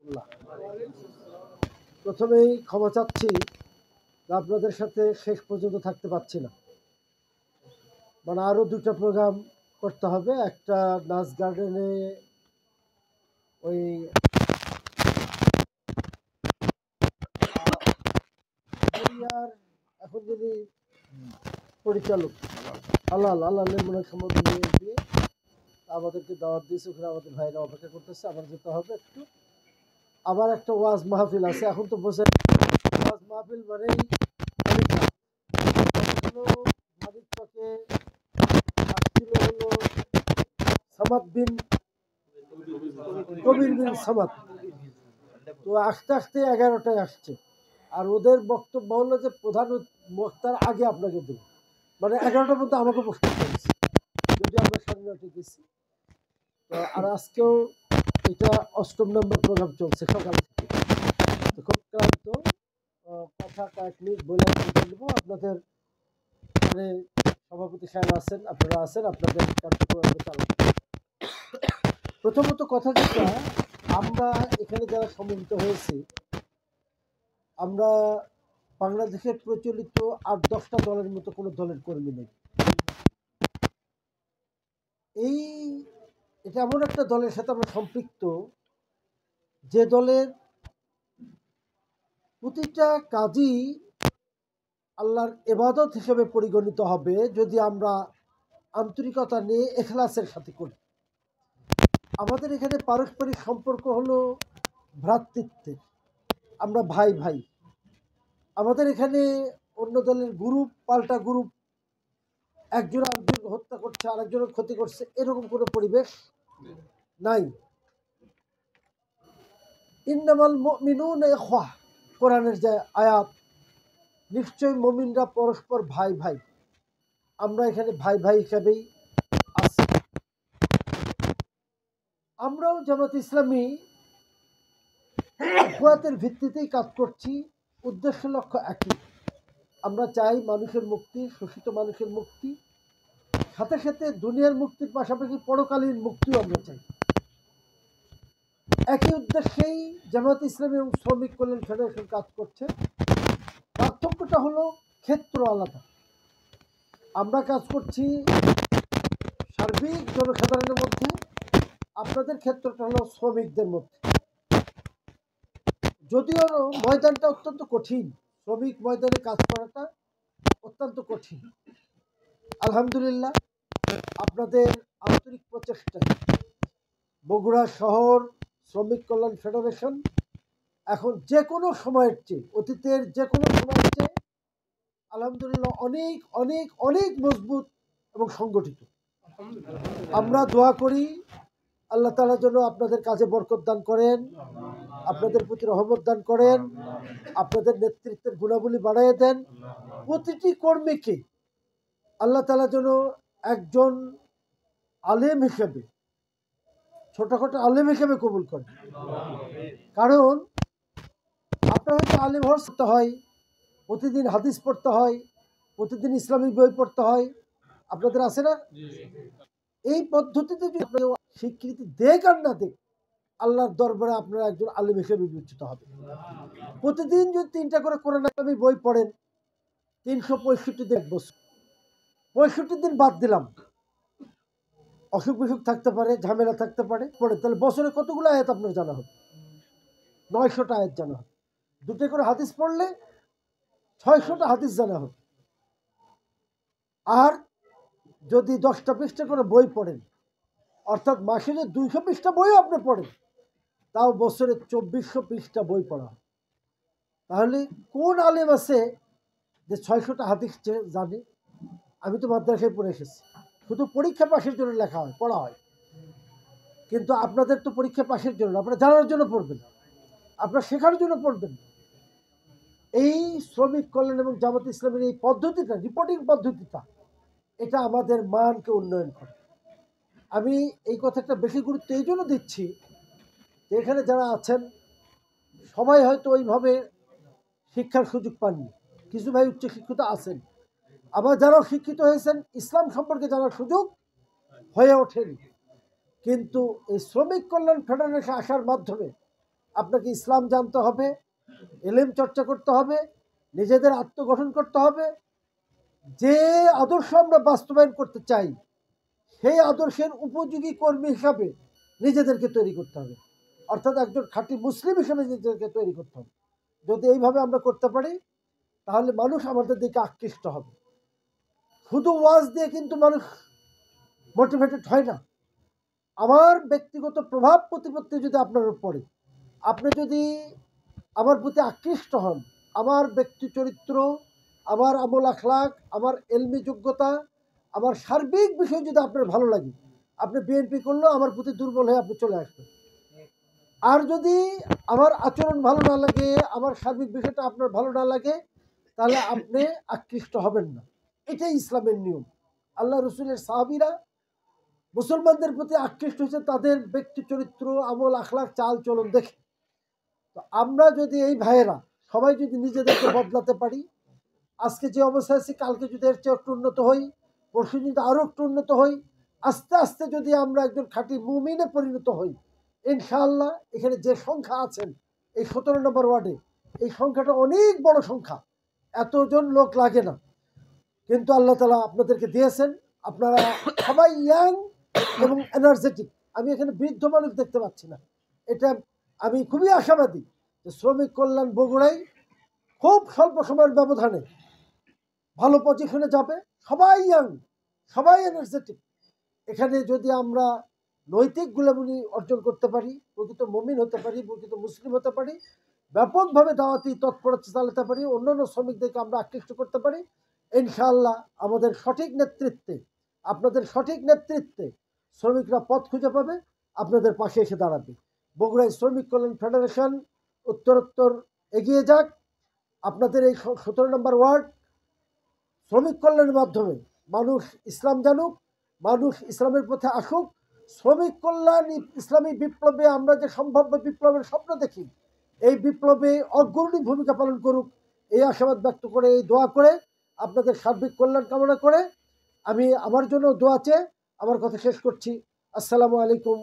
রহমতুল্লাহ। প্রথমেই ক্ষমা চাচ্ছি আপনাদের সাথে শেষ পর্যন্ত থাকতে পারছি না, মানে আরও দুটো প্রোগ্রাম করতে হবে। একটা নাচ গার্ডেনে ওই এখন যদি পরিচালক আল্লাহ মনে সম্বোধন দিয়ে আমাদেরকে দাওয়াত দিয়েছে, ওখানে আমাদের ভাইরা অপেক্ষা করতেছে, আমার যেতে হবে একটু। আবার একটা ওয়াজ মাহফিল আছে, এখন তো বসে ওয়াজ মাহফিল মানেই মালিক চকে আসছিল হলো সামাদ বিন কবির বিন সামাদ। তো আস্তে আস্তে 11টায় আসছে, আর ওদের বক্তব্য হলো যে প্রধান বক্তার আগে আপনাকে দেব, মানে 11টার মধ্যে আমাকে প্রশ্ন করেছে, যদি আমরা 9:30 গেছি। আর আজকেও এটা 8ম নম্বর প্রোগ্রাম চলছে সকাল থেকে, তো খুব ক্লান্ত। কথা কয়েক মিনিট বলে দেবো। আপনাদের মানে সভাপতি সাহেব আছেন, আপনারা আছেন, আপনাদের কার্যক্রম চালান। প্রথমত কথা যেটা, আমরা এখানে যারা সম্মিলিত হয়েছি, আমরা বাংলাদেশের প্রচলিত 8-10টা দলের মতো কোনো দলের কর্মী নেই। এটা এমন একটা দলের সাথে আমরা সম্পৃক্ত, যে দলের প্রতিটা কাজই আল্লাহর ইবাদত হিসেবে পরিগণিত হবে যদি আমরা আন্তরিকতা নিয়ে ইখলাসের সাথে করি। আমাদের এখানে পারস্পরিক সম্পর্ক হলো ভ্রাতৃত্বের, আমরা ভাই ভাই। আমাদের এখানে অন্য দলের গ্রুপ পাল্টা গ্রুপ একজন আরেকজনকে হত্যা করছে, আরেকজনের ক্ষতি করছে, এরকম কোনো পরিবেশ নাই। ইন্নামাল মুমিনুনা ইখওয়া, কোরআনের যে আয়াত, নিশ্চয় মুমিনরা পরস্পর ভাই ভাই। আমরা এখানে ভাই ভাই হিসাবেই আছি। আমরাও জামাত ইসলামী ইখওয়াতের ভিত্তিতেই কাজ করছি, উদ্দেশ্য লক্ষ্য একই। আমরা চাই মানুষের মুক্তি, শোষিত মানুষের মুক্তি, সাথে সাথে দুনিয়ার মুক্তির পাশাপাশি পরকালীন মুক্তিও আমরা চাই। একই উদ্দেশ্যেই জামাত ইসলামী এবং শ্রমিক কল্যাণ ফেডারেশন কাজ করছে। পার্থক্যটা হলো ক্ষেত্র আলাদা। আমরা কাজ করছি সার্বিক জনসাধারণের মধ্যে, আপনাদের ক্ষেত্রটা হলো শ্রমিকদের মধ্যে। যদিও ময়দানটা অত্যন্ত কঠিন, শ্রমিক ময়দানে কাজ করাটা অত্যন্ত কঠিন। আলহামদুলিল্লাহ, আপনাদের আন্তরিক প্রচেষ্টায় বগুড়া শহর শ্রমিক কল্যাণ ফেডারেশন এখন যে কোনো সময়ের চেয়ে, অতীতের যে কোনো সময়ের চেয়ে আলহামদুলিল্লাহ অনেক অনেক অনেক মজবুত এবং সংগঠিত। আমরা দোয়া করি আল্লাহ তাআলা যেন আপনাদের কাজে বরকত দান করেন, আপনাদের প্রতি রহমত দান করেন, আপনাদের নেতৃত্বের গুণাবলী বাড়াইয়ে দেন। প্রতিটি কর্মীকে আল্লাহ তাআলা যেন একজন আলেম হিসেবে, ছোটখাটো আলেম হিসেবে কবুল করেন। কারণ আপনার হয়তো আলেম হতে হয়, প্রতিদিন হাদিস পড়তে হয়, প্রতিদিন ইসলামিক বই পড়তে হয়, আপনাদের আছে না? এই পদ্ধতিতে যদি আপনারা স্বীকৃতি দেখ আর না দেখ, আল্লাহর দরবারে আপনারা একজন আলেম হিসেবে বিবেচিত হবে। প্রতিদিন যদি 3টা করে কোরআন ইসলামী বই পড়েন, 365 দিন, 1 বছর, 65 দিন বাদ দিলাম, অসুখ বিসুখ থাকতে পারে, ঝামেলা থাকতে পারে, পড়ে তাহলে বছরে কতগুলো আয়াত আপনার জানা হবে? 900টা আয়াত জানা হবে। 2টা করে হাদিস পড়লে 600টা হাদিস জানা হবে। আর যদি 10টা পৃষ্ঠা করে বই পড়েন, অর্থাৎ মাসে 200 পৃষ্ঠা বইও আপনি পড়েন, তাও বছরে 2400 পৃষ্ঠা বই পড়া। তাহলে কোন আলেম আছে যে 600টা হাদিস জানে? আমি তো মাদ্রাসায় পড়ে এসেছি, শুধু পরীক্ষা পাশের জন্য লেখা হয়, পড়া হয়। কিন্তু আপনাদের তো পরীক্ষা পাশের জন্য, আপনারা জানার জন্য পড়বেন, আপনারা শেখার জন্য পড়বেন। এই শ্রমিক কল্যাণ এবং জামাত ইসলামের এই পদ্ধতিটা, রিপোর্টিং পদ্ধতিটা, এটা আমাদের মানকে উন্নয়ন করে। আমি এই কথাটা বেশি গুরুত্ব এই জন্য দিচ্ছি যে এখানে যারা আছেন সবাই হয়তো ওইভাবে শিক্ষার সুযোগ পাননি, কিছু ভাই উচ্চশিক্ষিত আছেন, আবার যারাও শিক্ষিত হয়েছেন ইসলাম সম্পর্কে জানার সুযোগ হয়ে ওঠেনি। কিন্তু এই শ্রমিক কল্যাণ ফেডারেশন আসার মাধ্যমে আপনাকে ইসলাম জানতে হবে, এলেম চর্চা করতে হবে, নিজেদের আত্মগঠন করতে হবে। যে আদর্শ আমরা বাস্তবায়ন করতে চাই সেই আদর্শের উপযোগী কর্মী হিসাবে নিজেদেরকে তৈরি করতে হবে, অর্থাৎ একজন খাঁটি মুসলিম হিসেবে নিজেদেরকে তৈরি করতে হবে। যদি এইভাবে আমরা করতে পারি তাহলে মানুষ আমাদের দিকে আকৃষ্ট হবে। শুধু ওয়াজ দিয়ে কিন্তু মানুষ মোটিভেটেড হয় না। আমার ব্যক্তিগত প্রভাব প্রতিপত্তি যদি আপনার পড়ে, আপনি যদি আমার প্রতি আকৃষ্ট হন, আমার ব্যক্তি চরিত্র, আমার আমল আখলাক, আমার এলমি যোগ্যতা, আমার সার্বিক বিষয় যদি আপনার ভালো লাগে, আপনি বিএনপি করলেও আমার প্রতি দুর্বল হয়ে আপনি চলে আসবেন। আর যদি আমার আচরণ ভালো না লাগে, আমার সার্বিক বিষয়টা আপনার ভালো না লাগে, তাহলে আপনি আকৃষ্ট হবেন না। এটাই ইসলামের নিয়ম। আল্লাহ রসুলের সাহাবীরা মুসলমানদের প্রতি আকৃষ্ট হয়েছে তাদের ব্যক্তি চরিত্র, আমল আখলাক, চাল চলন দেখে। তো আমরা যদি এই ভাইয়েরা সবাই যদি নিজেদেরকে বদলাতে পারি, আজকে যে অবস্থায় আছি কালকে যদি এর চেয়ে একটু উন্নত হই, পরশু যদি আরও একটু উন্নত হই, আস্তে আস্তে যদি আমরা একজন খাঁটি মুমিনে পরিণত হই, ইনশাআল্লাহ এখানে যে সংখ্যা আছেন এই 17 নম্বর ওয়ার্ডে, এই সংখ্যাটা অনেক বড় সংখ্যা, এতজন লোক লাগে না। কিন্তু আল্লাহ তাআলা আপনাদেরকে দিয়েছেন, আপনারা সবাই ইয়াং এবং এনার্জেটিক। আমি এখানে বৃদ্ধ মানুষ দেখতে পাচ্ছি না। এটা আমি খুবই আশাবাদী যে শ্রমিক কল্যাণ বগুড়ায় খুব স্বল্প সময়ের ব্যবধানে ভালো পজিশনে যাবে। সবাই ইয়াং, সবাই এনার্জেটিক। এখানে যদি আমরা নৈতিক গুণাবলী অর্জন করতে পারি, প্রকৃত মুমিন হতে পারি, প্রকৃত মুসলিম হতে পারি, ব্যাপকভাবে দাওয়াতি তৎপরতা চালাতে পারি, অন্যান্য শ্রমিকদেরকে আমরা আকৃষ্ট করতে পারি, ইনশাআল্লাহ আমাদের সঠিক নেতৃত্বে, আপনাদের সঠিক নেতৃত্বে শ্রমিকরা পথ খুঁজে পাবে, আপনাদের পাশে এসে দাঁড়াবে। বগুড়ায় শ্রমিক কল্যাণ ফেডারেশন উত্তরোত্তর এগিয়ে যাক। আপনাদের এই 17 নম্বর ওয়ার্ড শ্রমিক কল্যাণের মাধ্যমে মানুষ ইসলাম জানুক, মানুষ ইসলামের পথে আসুক। শ্রমিক কল্যাণ ইসলামী বিপ্লবে আমরা যে সম্ভাব্য বিপ্লবের স্বপ্ন দেখি, এই বিপ্লবে অগ্রণী ভূমিকা পালন করুক, এই আশাবাদ ব্যক্ত করে, এই দোয়া করে, আপনাদের সার্বিক কল্যাণ কামনা করে আমি আমার জন্য দোয়া চেয়ে আমার কথা শেষ করছি। আসসালামু আলাইকুম